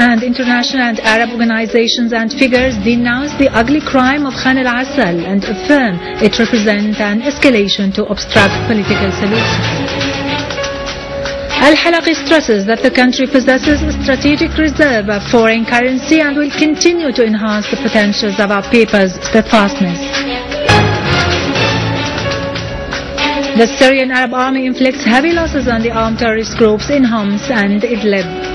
and international and Arab organizations and figures denounce the ugly crime of Khan al-Assad and affirm it represents an escalation to obstruct political solutions. Al-Halaqi stresses that the country possesses a strategic reserve of foreign currency and will continue to enhance the potentials of our people's steadfastness. The Syrian Arab army inflicts heavy losses on the armed terrorist groups in Homs and Idlib.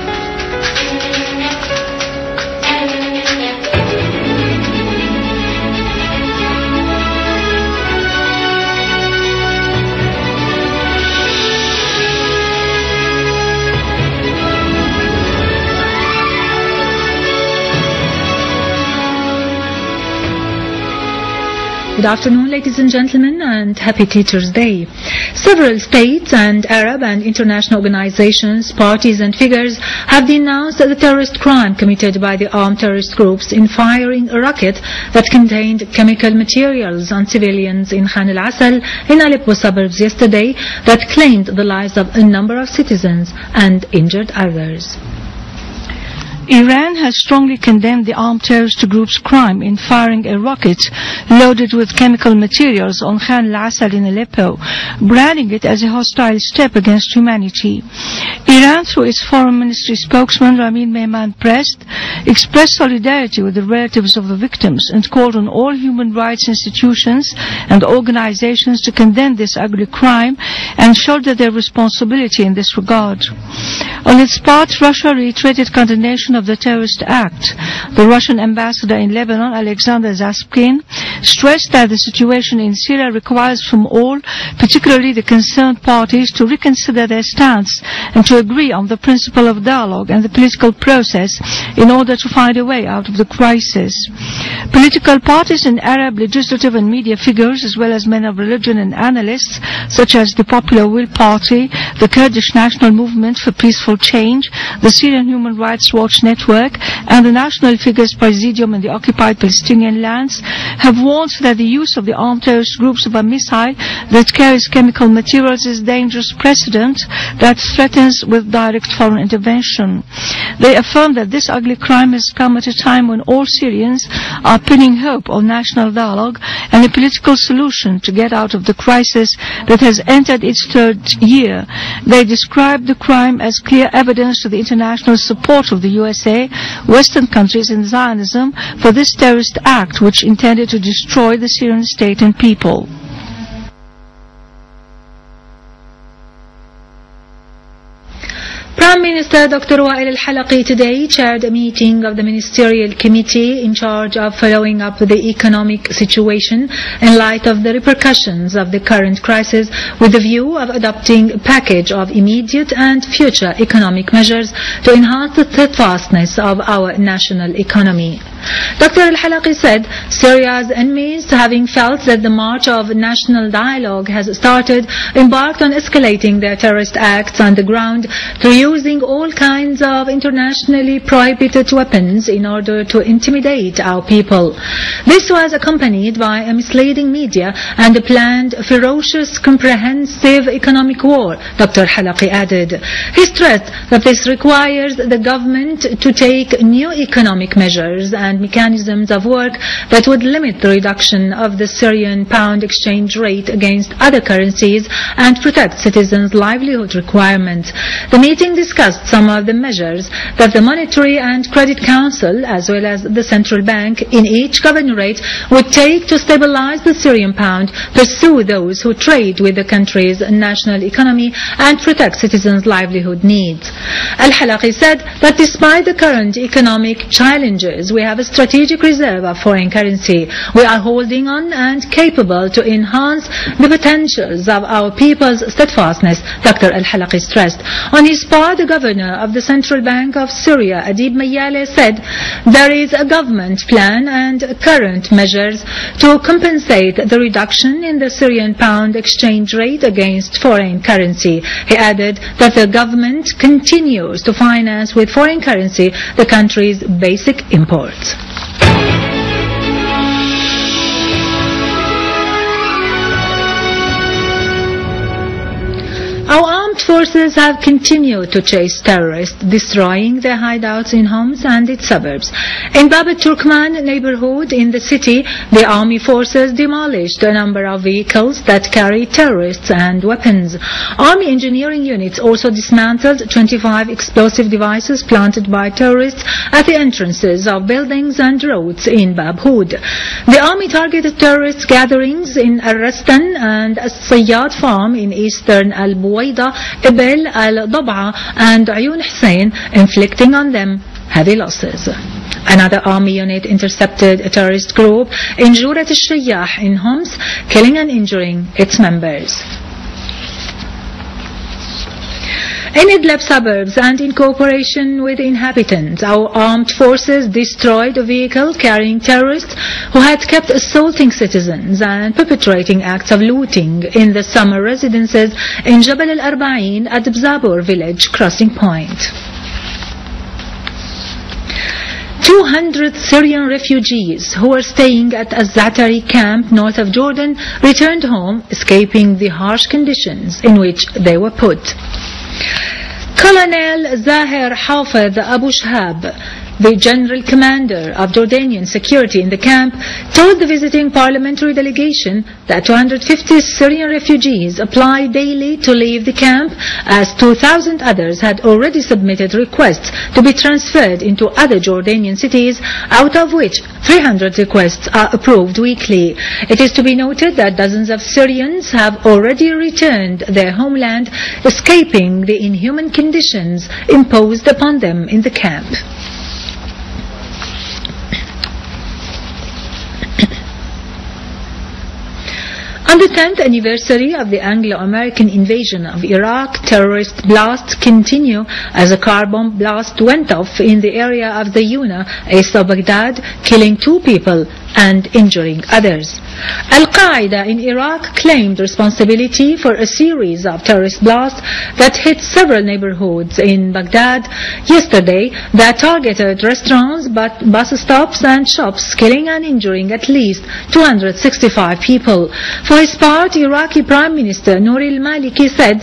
Good afternoon, ladies and gentlemen, and happy Teachers' Day. Several states and Arab and international organizations, parties and figures have denounced the terrorist crime committed by the armed terrorist groups in firing a rocket that contained chemical materials on civilians in Khan al-Assad in Aleppo suburbs yesterday that claimed the lives of a number of citizens and injured others. Iran has strongly condemned the armed terrorist group's crime in firing a rocket loaded with chemical materials on Khan al-Assad in Aleppo, branding it as a hostile step against humanity. Iran, through its foreign ministry spokesman Ramin Mehmanprest, expressed solidarity with the relatives of the victims and called on all human rights institutions and organizations to condemn this ugly crime and shoulder their responsibility in this regard. On its part, Russia reiterated condemnation of the terrorist act. The Russian ambassador in Lebanon, Alexander Zaspkin, stressed that the situation in Syria requires from all, particularly the concerned parties, to reconsider their stance and to agree on the principle of dialogue and the political process in order to find a way out of the crisis. Political parties and Arab legislative and media figures, as well as men of religion and analysts, such as the Popular Will Party, the Kurdish National Movement for Peaceful Change, the Syrian Human Rights Watch Network, and the National Figures Presidium in the occupied Palestinian lands, have warned that the use of the armed terrorist groups of a missile that carries chemical materials is a dangerous precedent that threatens with direct foreign intervention. They affirm that this ugly crime has come at a time when all Syrians are pinning hope on national dialogue and a political solution to get out of the crisis that has entered its third year. They describe the crime as clear evidence to the international support of the USA, Western countries and Zionism for this terrorist act which intended to destroy the Syrian state and people. Prime Minister Dr. Wael al-Halaqi today chaired a meeting of the Ministerial Committee in charge of following up the economic situation in light of the repercussions of the current crisis with the view of adopting a package of immediate and future economic measures to enhance the steadfastness of our national economy. Dr. al-Halaqi said Syria's enemies, having felt that the march of national dialogue has started, embarked on escalating their terrorist acts on the ground through using all kinds of internationally prohibited weapons in order to intimidate our people. This was accompanied by a misleading media and a planned, ferocious, comprehensive economic war, Dr. Halaqi added. He stressed that this requires the government to take new economic measures and mechanisms of work that would limit the reduction of the Syrian pound exchange rate against other currencies and protect citizens' livelihood requirements. The meeting discussed some of the measures that the Monetary and Credit Council, as well as the Central Bank in each governorate, would take to stabilize the Syrian pound, pursue those who trade with the country's national economy, and protect citizens' livelihood needs. Al-Halaqi said that despite the current economic challenges, we have a strategic reserve of foreign currency. We are holding on and capable to enhance the potentials of our people's steadfastness, Dr. Al-Halaqi stressed. On his part, the governor of the Central Bank of Syria, Adib Mayale, said there is a government plan and current measures to compensate the reduction in the Syrian pound exchange rate against foreign currency. He added that the government continues to finance with foreign currency the country's basic imports. Our armed forces have continued to chase terrorists, destroying their hideouts in Homs and its suburbs. In Bab al-Turkman neighborhood in the city, the army forces demolished a number of vehicles that carry terrorists and weapons. Army engineering units also dismantled 25 explosive devices planted by terrorists at the entrances of buildings and roads in Bab Hood. The army targeted terrorist gatherings in Al-Rastan and As-Sayyad farm in eastern Al-Buwaida, Ibil, Al-Dab'a and Ayun Hussein, inflicting on them heavy losses. Another army unit intercepted a terrorist group in Jurat al-Shayyah in Homs, killing and injuring its members. In Idlib suburbs and in cooperation with inhabitants, our armed forces destroyed a vehicle carrying terrorists who had kept assaulting citizens and perpetrating acts of looting in the summer residences in Jabal al-Arba'in at Bzabur village crossing point. 200 Syrian refugees who were staying at a Zatari camp north of Jordan returned home, escaping the harsh conditions in which they were put. Colonel Zahir Hafez Abu Shahab, the general commander of Jordanian security in the camp, told the visiting parliamentary delegation that 250 Syrian refugees apply daily to leave the camp, as 2,000 others had already submitted requests to be transferred into other Jordanian cities, out of which 300 requests are approved weekly. It is to be noted that dozens of Syrians have already returned their homeland, escaping the inhuman conditions imposed upon them in the camp. On the 10th anniversary of the Anglo-American invasion of Iraq, terrorist blasts continue as a car bomb blast went off in the area of the Yuna, east of Baghdad, killing 2 people and injuring others. Al-Qaeda in Iraq claimed responsibility for a series of terrorist blasts that hit several neighborhoods in Baghdad yesterday that targeted restaurants, bus stops and shops, killing and injuring at least 265 people. For his part, Iraqi Prime Minister Nouri al-Maliki said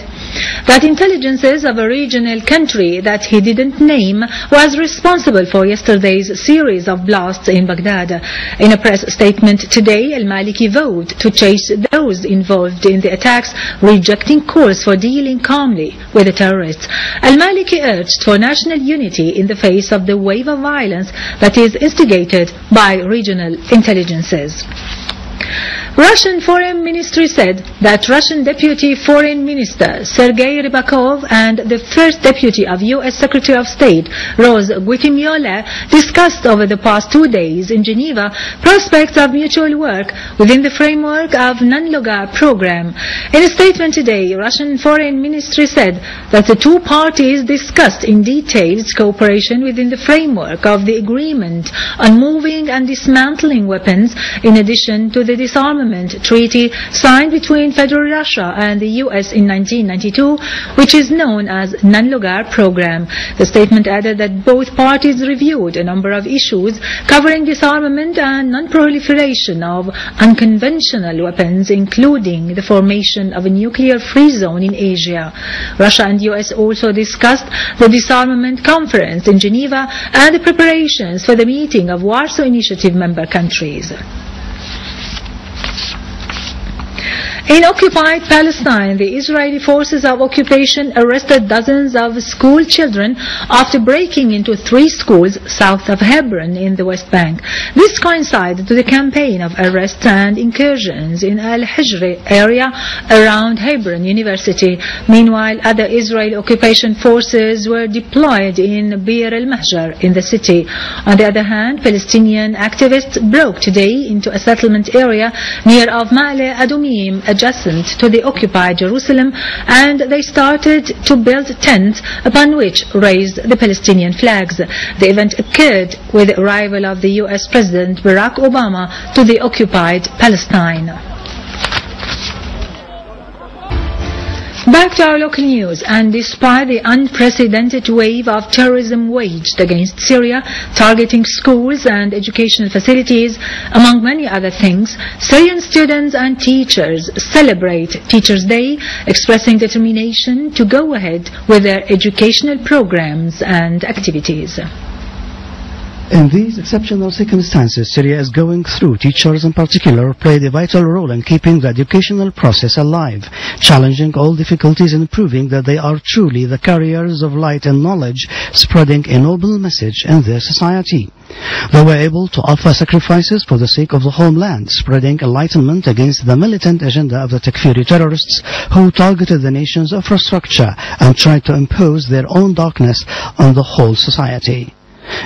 that intelligences of a regional country that he didn't name was responsible for yesterday's series of blasts in Baghdad. In a press statement today, al-Maliki vowed to chase those involved in the attacks, rejecting calls for dealing calmly with the terrorists. Al-Maliki urged for national unity in the face of the wave of violence that is instigated by regional intelligences. Russian Foreign Ministry said that Russian Deputy Foreign Minister Sergei Rybakov and the First Deputy of U.S. Secretary of State Rose Guitimiola discussed over the past 2 days in Geneva prospects of mutual work within the framework of non-Loga program. In a statement today, Russian Foreign Ministry said that the 2 parties discussed in detail cooperation within the framework of the agreement on moving and dismantling weapons, in addition to the disarmament treaty signed between Federal Russia and the U.S. in 1992, which is known as Non-Lugar Program. The statement added that both parties reviewed a number of issues covering disarmament and non-proliferation of unconventional weapons, including the formation of a nuclear-free zone in Asia. Russia and U.S. also discussed the disarmament conference in Geneva and the preparations for the meeting of Warsaw Initiative member countries. In occupied Palestine, the Israeli forces of occupation arrested dozens of school children after breaking into 3 schools south of Hebron in the West Bank. This coincided with the campaign of arrests and incursions in Al-Hijr area around Hebron University. Meanwhile, other Israeli occupation forces were deployed in Bir al-Mahjar in the city. On the other hand, Palestinian activists broke today into a settlement area near of Ma'ale Adumim, adjacent to the occupied Jerusalem, and they started to build tents upon which raised the Palestinian flags. The event occurred with the arrival of the U.S. President Barack Obama to the occupied Palestine. Back to our local news, and despite the unprecedented wave of terrorism waged against Syria, targeting schools and educational facilities, among many other things, Syrian students and teachers celebrate Teachers' Day, expressing determination to go ahead with their educational programs and activities. In these exceptional circumstances Syria is going through, teachers in particular played a vital role in keeping the educational process alive, challenging all difficulties and proving that they are truly the carriers of light and knowledge, spreading a noble message in their society. They were able to offer sacrifices for the sake of the homeland, spreading enlightenment against the militant agenda of the Takfiri terrorists who targeted the nation's infrastructure and tried to impose their own darkness on the whole society.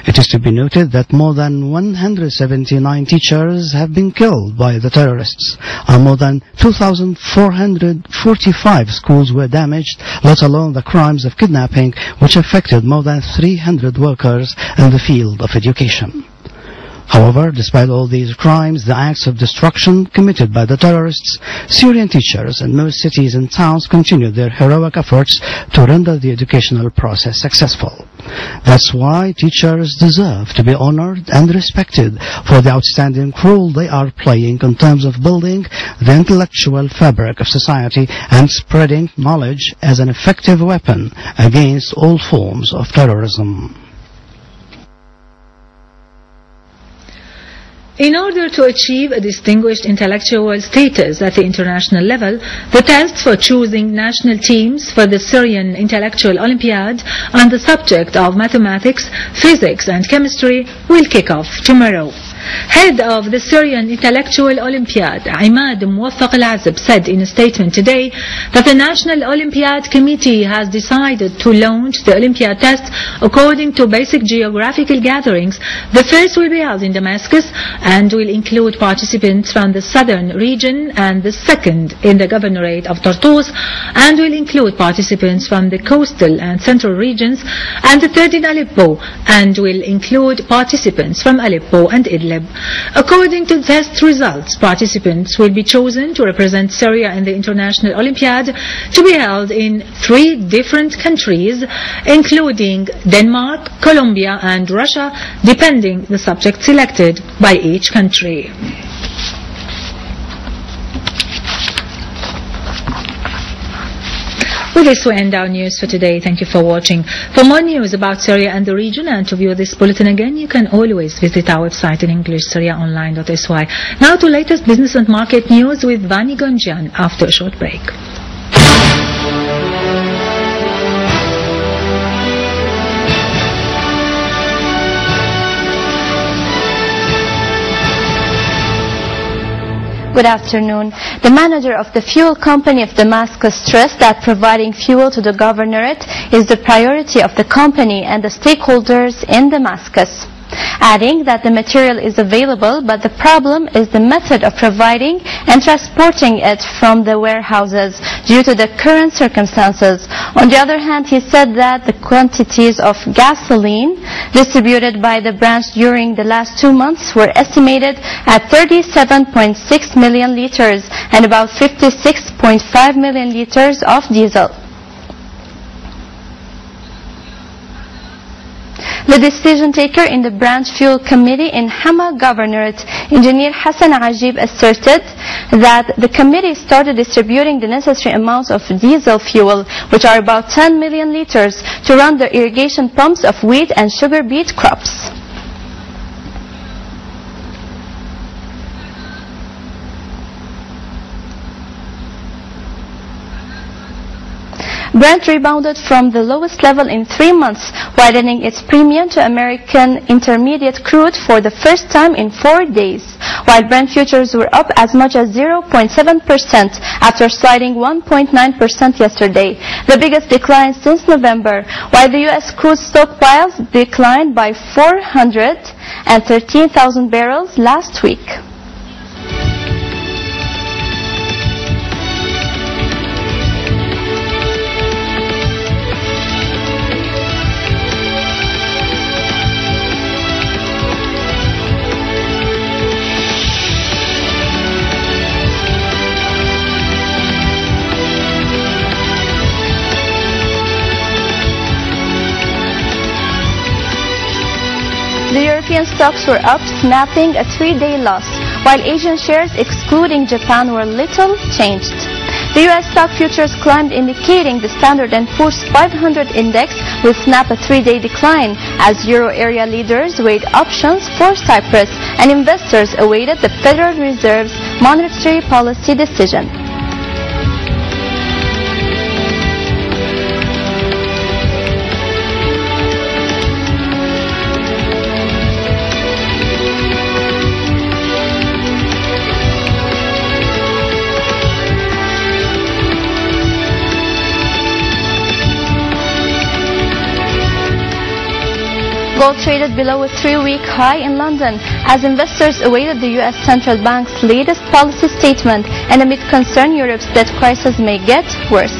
It is to be noted that more than 179 teachers have been killed by the terrorists, and more than 2,445 schools were damaged, let alone the crimes of kidnapping, which affected more than 300 workers in the field of education. However, despite all these crimes, the acts of destruction committed by the terrorists, Syrian teachers in most cities and towns continued their heroic efforts to render the educational process successful. That's why teachers deserve to be honored and respected for the outstanding role they are playing in terms of building the intellectual fabric of society and spreading knowledge as an effective weapon against all forms of terrorism. In order to achieve a distinguished intellectual status at the international level, the tests for choosing national teams for the Syrian Intellectual Olympiad on the subject of mathematics, physics and chemistry will kick off tomorrow. Head of the Syrian Intellectual Olympiad, Imad Muwaffaq al-Azib, said in a statement today that the National Olympiad Committee has decided to launch the Olympiad test according to basic geographical gatherings. The first will be held in Damascus and will include participants from the southern region, and the second in the governorate of Tartus, and will include participants from the coastal and central regions, and the third in Aleppo, and will include participants from Aleppo and Idlib. According to test results, participants will be chosen to represent Syria in the International Olympiad, to be held in 3 different countries, including Denmark, Colombia and Russia, depending the subject selected by each country. With this, we end our news for today. Thank you for watching. For more news about Syria and the region, and to view this bulletin again, you can always visit our website in English, syriaonline.sy. Now to latest business and market news with Vani Gonjian after a short break. Good afternoon. The manager of the fuel company of Damascus stressed that providing fuel to the governorate is the priority of the company and the stakeholders in Damascus, adding that the material is available, but the problem is the method of providing and transporting it from the warehouses due to the current circumstances. On the other hand, he said that the quantities of gasoline distributed by the branch during the last 2 months were estimated at 37.6 million liters and about 56.5 million liters of diesel. The decision taker in the branch fuel committee in Hama Governorate, Engineer Hassan Ajib, asserted that the committee started distributing the necessary amounts of diesel fuel, which are about 10 million liters, to run the irrigation pumps of wheat and sugar beet crops. Brent rebounded from the lowest level in 3 months, widening its premium to American intermediate crude for the first time in 4 days, while Brent futures were up as much as 0.7% after sliding 1.9% yesterday, the biggest decline since November, while the U.S. crude stockpiles declined by 413,000 barrels last week. European stocks were up, snapping a 3-day loss, while Asian shares, excluding Japan, were little changed. The U.S. stock futures climbed, indicating the Standard & Poor's 500 index will snap a 3-day decline as euro area leaders weighed options for Cyprus and investors awaited the Federal Reserve's monetary policy decision. Gold traded below a 3-week high in London as investors awaited the U.S. Central Bank's latest policy statement and amid concern Europe's debt crisis may get worse.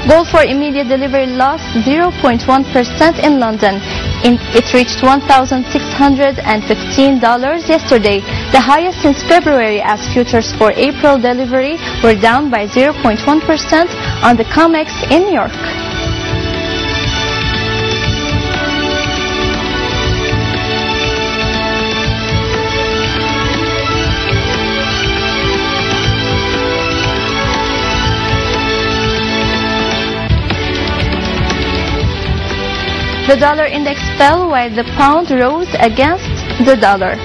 Gold for immediate delivery lost 0.1% in London. It reached $1,615 yesterday, the highest since February, as futures for April delivery were down by 0.1% on the COMEX in New York. The dollar index fell while the pound rose against the dollar.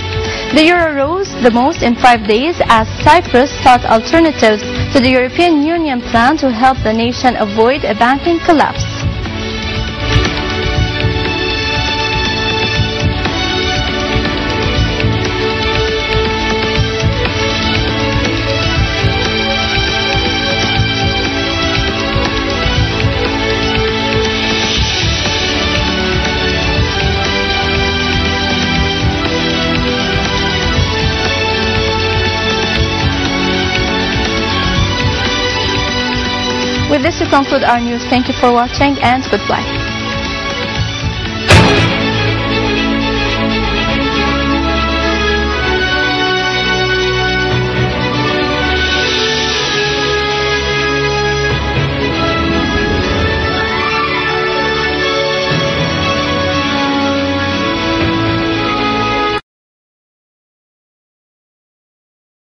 The euro rose the most in 5 days as Cyprus sought alternatives to the European Union plan to help the nation avoid a banking collapse. With this, we conclude our news. Thank you for watching and goodbye.